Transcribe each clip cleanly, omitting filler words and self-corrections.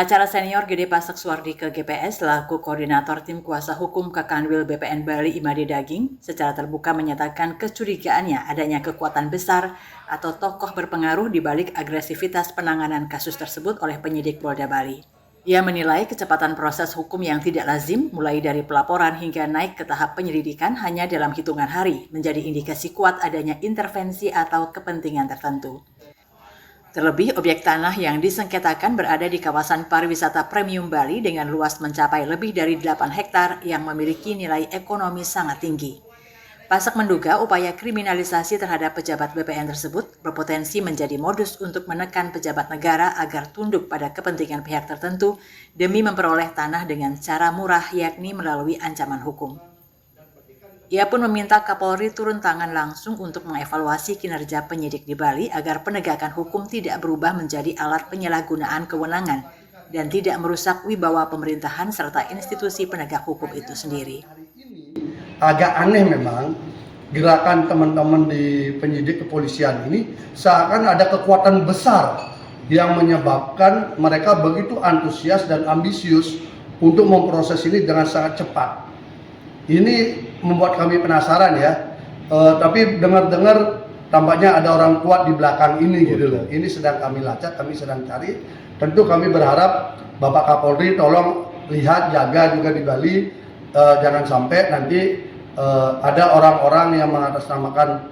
Pengacara senior Gede Pasek Suardike GPS selaku koordinator tim kuasa hukum Kakanwil BPN Bali Imade Daging secara terbuka menyatakan kecurigaannya adanya kekuatan besar atau tokoh berpengaruh di balik agresivitas penanganan kasus tersebut oleh penyidik Polda Bali. Ia menilai kecepatan proses hukum yang tidak lazim mulai dari pelaporan hingga naik ke tahap penyelidikan hanya dalam hitungan hari menjadi indikasi kuat adanya intervensi atau kepentingan tertentu. Terlebih, objek tanah yang disengketakan berada di kawasan pariwisata premium Bali dengan luas mencapai lebih dari 8 hektar yang memiliki nilai ekonomi sangat tinggi. Pasek menduga upaya kriminalisasi terhadap pejabat BPN tersebut berpotensi menjadi modus untuk menekan pejabat negara agar tunduk pada kepentingan pihak tertentu demi memperoleh tanah dengan cara murah, yakni melalui ancaman hukum. Ia pun meminta Kapolri turun tangan langsung untuk mengevaluasi kinerja penyidik di Bali agar penegakan hukum tidak berubah menjadi alat penyalahgunaan kewenangan dan tidak merusak wibawa pemerintahan serta institusi penegak hukum itu sendiri. Agak aneh memang gerakan teman-teman di penyidik kepolisian ini seakan ada kekuatan besar yang menyebabkan mereka begitu antusias dan ambisius untuk memproses ini dengan sangat cepat. Ini membuat kami penasaran ya, tapi dengar-dengar tampaknya ada orang kuat di belakang ini gitu loh. Ini sedang kami lacak, kami sedang cari. Tentu kami berharap Bapak Kapolri tolong lihat, jaga juga di Bali, jangan sampai nanti ada orang-orang yang mengatasnamakan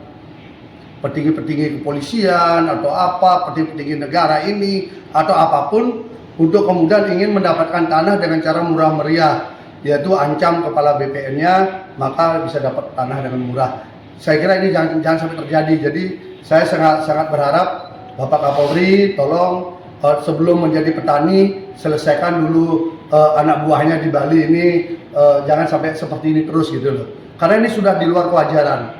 petinggi-petinggi kepolisian atau apa, petinggi-petinggi negara ini atau apapun untuk kemudian ingin mendapatkan tanah dengan cara murah meriah, yaitu ancam kepala BPN-nya maka bisa dapat tanah dengan murah. Saya kira ini jangan sampai terjadi. Jadi saya sangat berharap Bapak Kapolri tolong sebelum menjadi petani selesaikan dulu anak buahnya di Bali ini, jangan sampai seperti ini terus gitu loh. Karena ini sudah di luar kewajaran.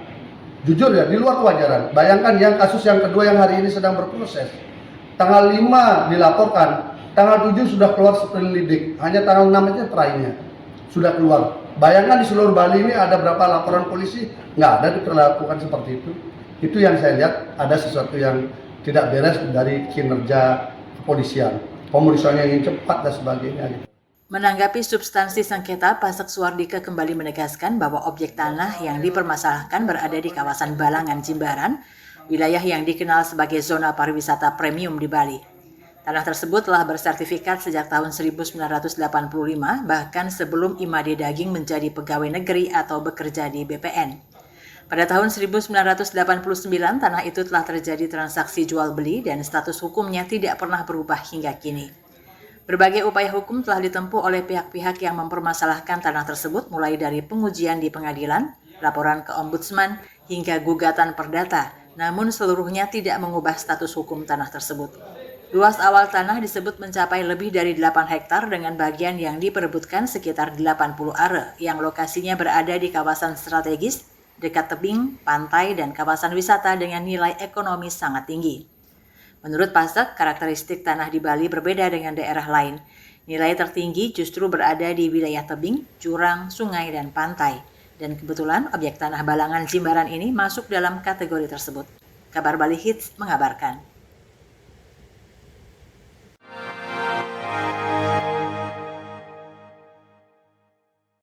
Jujur ya, di luar kewajaran. Bayangkan yang kasus yang kedua yang hari ini sedang berproses. Tanggal 5 dilaporkan, tanggal 7 sudah keluar seperindik, hanya tanggal 6 aja terakhirnya sudah keluar. Bayangkan di seluruh Bali ini ada berapa laporan polisi, nggak ada diperlakukan seperti itu. Itu yang saya lihat ada sesuatu yang tidak beres dari kinerja kepolisian. Pemeriksaan yang ingin cepat dan sebagainya. Menanggapi substansi sengketa, Pasek Suardike kembali menegaskan bahwa objek tanah yang dipermasalahkan berada di kawasan Balangan Jimbaran, wilayah yang dikenal sebagai zona pariwisata premium di Bali. Tanah tersebut telah bersertifikat sejak tahun 1985, bahkan sebelum Imade Daging menjadi pegawai negeri atau bekerja di BPN. Pada tahun 1989, tanah itu telah terjadi transaksi jual beli dan status hukumnya tidak pernah berubah hingga kini. Berbagai upaya hukum telah ditempuh oleh pihak-pihak yang mempermasalahkan tanah tersebut, mulai dari pengujian di pengadilan, laporan ke ombudsman, hingga gugatan perdata, namun seluruhnya tidak mengubah status hukum tanah tersebut. Luas awal tanah disebut mencapai lebih dari 8 hektar dengan bagian yang diperebutkan sekitar 80 are yang lokasinya berada di kawasan strategis, dekat tebing, pantai, dan kawasan wisata dengan nilai ekonomi sangat tinggi. Menurut Pasek, karakteristik tanah di Bali berbeda dengan daerah lain. Nilai tertinggi justru berada di wilayah tebing, jurang, sungai, dan pantai. Dan kebetulan objek tanah Balangan Jimbaran ini masuk dalam kategori tersebut. Kabar Bali Hits mengabarkan.